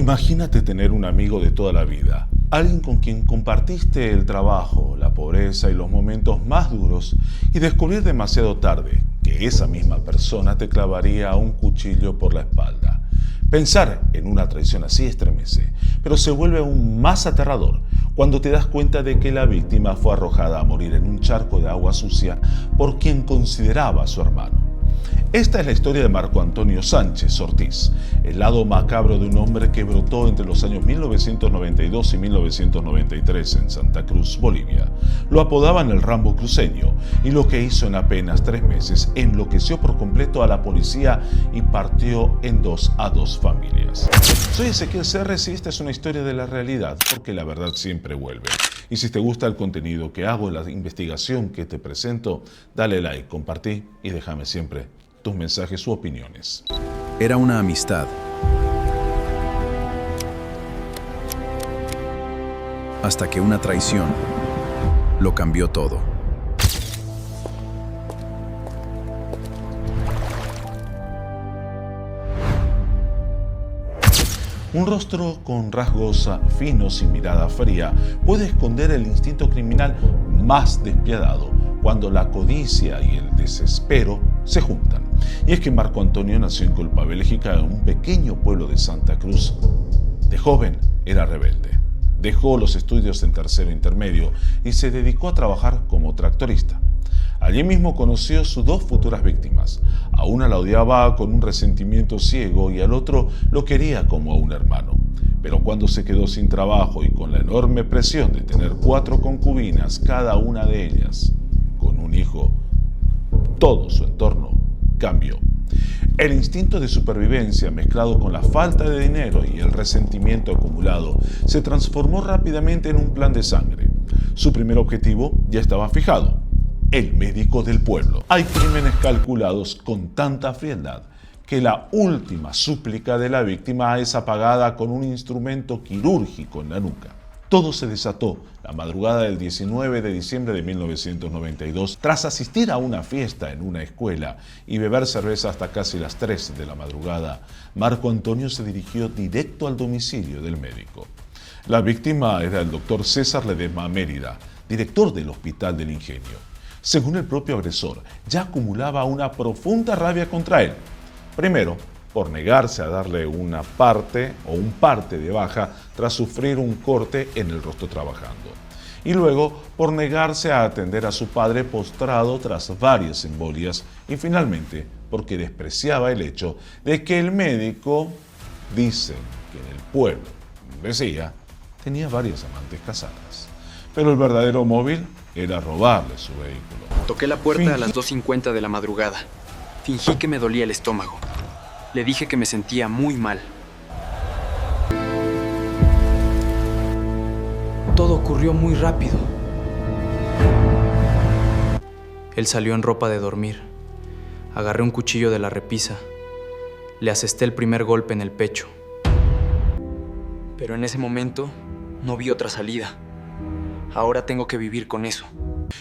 Imagínate tener un amigo de toda la vida, alguien con quien compartiste el trabajo, la pobreza y los momentos más duros, y descubrir demasiado tarde que esa misma persona te clavaría un cuchillo por la espalda. Pensar en una traición así estremece, pero se vuelve aún más aterrador cuando te das cuenta de que la víctima fue arrojada a morir en un charco de agua sucia por quien consideraba a su hermano. Esta es la historia de Marco Antonio Sánchez Ortiz, el lado macabro de un hombre que brotó entre los años 1992 y 1993 en Santa Cruz, Bolivia. Lo apodaban el Rambo cruceño y lo que hizo en apenas 3 meses enloqueció por completo a la policía y partió en dos a dos familias. Soy Ezequiel Serres y esta es una historia de la realidad, porque la verdad siempre vuelve. Y si te gusta el contenido que hago, la investigación que te presento, dale like, compartí y déjame siempre tus mensajes u opiniones. Era una amistad. Hasta que una traición lo cambió todo. Un rostro con rasgos finos y mirada fría puede esconder el instinto criminal más despiadado cuando la codicia y el desespero se juntan. Y es que Marco Antonio nació en Culpa, Bélgica, en un pequeño pueblo de Santa Cruz. De joven era rebelde. Dejó los estudios en tercero intermedio y se dedicó a trabajar como tractorista. Allí mismo conoció sus dos futuras víctimas. A una la odiaba con un resentimiento ciego y al otro lo quería como a un hermano. Pero cuando se quedó sin trabajo y con la enorme presión de tener 4 concubinas, cada una de ellas con un hijo, todo su entorno cambió. El instinto de supervivencia mezclado con la falta de dinero y el resentimiento acumulado se transformó rápidamente en un plan de sangre. Su primer objetivo ya estaba fijado: el médico del pueblo. Hay crímenes calculados con tanta frialdad que la última súplica de la víctima es apagada con un instrumento quirúrgico en la nuca. Todo se desató la madrugada del 19 de diciembre de 1992 tras asistir a una fiesta en una escuela y beber cerveza hasta casi las 3 de la madrugada. Marco Antonio se dirigió directo al domicilio del médico. La víctima era el doctor César Ledesma Mérida, director del Hospital del Ingenio. Según el propio agresor, ya acumulaba una profunda rabia contra él. Primero, por negarse a darle un parte de baja tras sufrir un corte en el rostro trabajando. Y luego, por negarse a atender a su padre postrado tras varias embolias. Y finalmente, porque despreciaba el hecho de que el médico, dicen que en el pueblo, decía, tenía varias amantes casadas. Pero el verdadero móvil era robarle su vehículo. Toqué la puerta a las 2:50 de la madrugada. Fingí que me dolía el estómago. Le dije que me sentía muy mal. Todo ocurrió muy rápido. Él salió en ropa de dormir. Agarré un cuchillo de la repisa. Le asesté el primer golpe en el pecho. Pero en ese momento no vi otra salida. Ahora tengo que vivir con eso.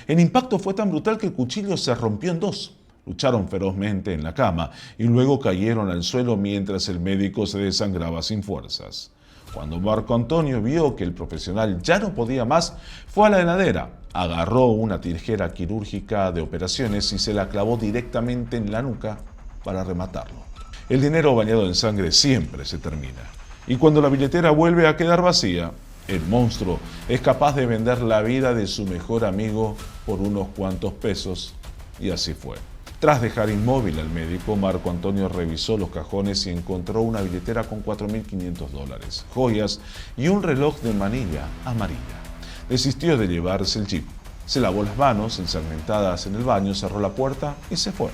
El impacto fue tan brutal que el cuchillo se rompió en dos. Lucharon ferozmente en la cama y luego cayeron al suelo mientras el médico se desangraba sin fuerzas. Cuando Marco Antonio vio que el profesional ya no podía más, fue a la heladera, agarró una tijera quirúrgica de operaciones y se la clavó directamente en la nuca para rematarlo. El dinero bañado en sangre siempre se termina. Y cuando la billetera vuelve a quedar vacía, el monstruo es capaz de vender la vida de su mejor amigo por unos cuantos pesos, y así fue. Tras dejar inmóvil al médico, Marco Antonio revisó los cajones y encontró una billetera con $4.500, joyas y un reloj de manilla amarilla. Desistió de llevarse el jeep. Se lavó las manos ensangrentadas en el baño, cerró la puerta y se fue.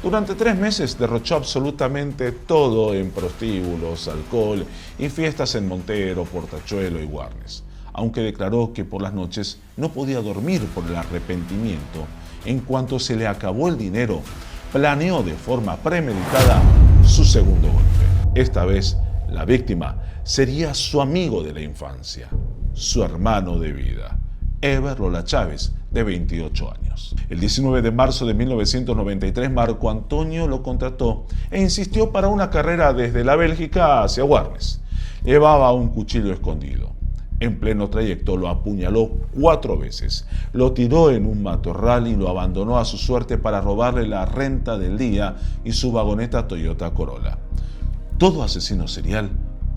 Durante 3 meses derrochó absolutamente todo en prostíbulos, alcohol y fiestas en Montero, Portachuelo y Guarnes. Aunque declaró que por las noches no podía dormir por el arrepentimiento, en cuanto se le acabó el dinero, planeó de forma premeditada su segundo golpe. Esta vez, la víctima sería su amigo de la infancia, su hermano de vida, Eber Lola Chávez, de 28 años. El 19 de marzo de 1993, Marco Antonio lo contrató e insistió para una carrera desde la Bélgica hacia Guarnes. Llevaba un cuchillo escondido. En pleno trayecto lo apuñaló 4 veces, lo tiró en un matorral y lo abandonó a su suerte para robarle la renta del día y su vagoneta Toyota Corolla. Todo asesino serial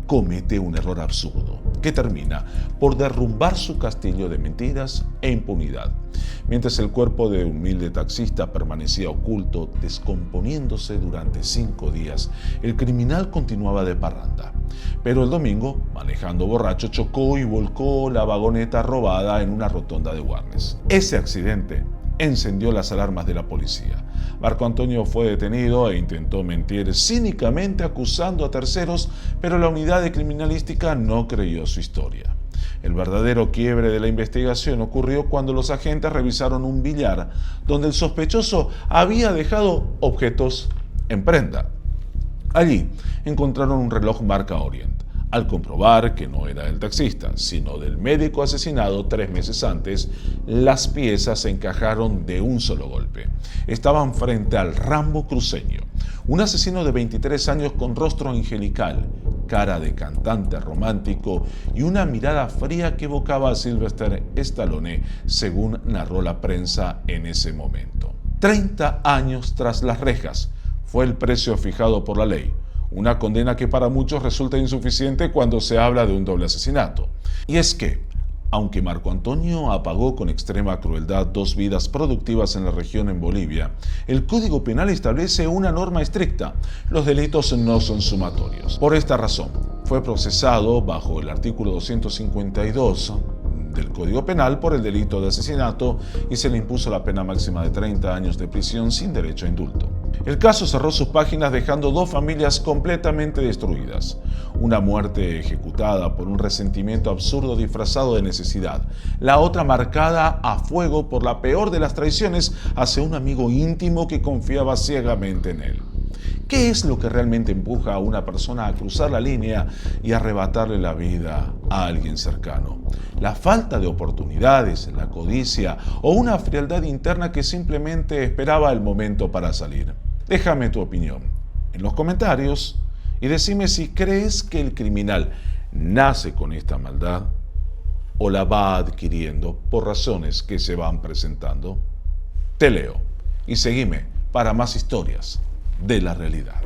comete un error absurdo que termina por derrumbar su castillo de mentiras e impunidad. Mientras el cuerpo de un humilde taxista permanecía oculto, descomponiéndose durante 5 días, el criminal continuaba de parranda. Pero el domingo, manejando borracho, chocó y volcó la vagoneta robada en una rotonda de Warnes. Ese accidente encendió las alarmas de la policía. Marco Antonio fue detenido e intentó mentir cínicamente acusando a terceros, pero la unidad de criminalística no creyó su historia. El verdadero quiebre de la investigación ocurrió cuando los agentes revisaron un billar donde el sospechoso había dejado objetos en prenda. Allí encontraron un reloj marca Orient. Al comprobar que no era del taxista, sino del médico asesinado 3 meses antes, las piezas se encajaron de un solo golpe. Estaban frente al Rambo cruceño, un asesino de 23 años con rostro angelical, cara de cantante romántico y una mirada fría que evocaba a Sylvester Stallone, según narró la prensa en ese momento. 30 años tras las rejas fue el precio fijado por la ley. Una condena que para muchos resulta insuficiente cuando se habla de un doble asesinato. Y es que, aunque Marco Antonio apagó con extrema crueldad 2 vidas productivas en la región en Bolivia, el Código Penal establece una norma estricta: los delitos no son sumatorios. Por esta razón, fue procesado bajo el artículo 252 del Código Penal por el delito de asesinato y se le impuso la pena máxima de 30 años de prisión sin derecho a indulto. El caso cerró sus páginas dejando 2 familias completamente destruidas. Una muerte ejecutada por un resentimiento absurdo disfrazado de necesidad. La otra marcada a fuego por la peor de las traiciones hacia un amigo íntimo que confiaba ciegamente en él. ¿Qué es lo que realmente empuja a una persona a cruzar la línea y arrebatarle la vida a alguien cercano? ¿La falta de oportunidades, la codicia o una frialdad interna que simplemente esperaba el momento para salir? Déjame tu opinión en los comentarios y decime si crees que el criminal nace con esta maldad o la va adquiriendo por razones que se van presentando. Te leo y seguime para más historias de la realidad.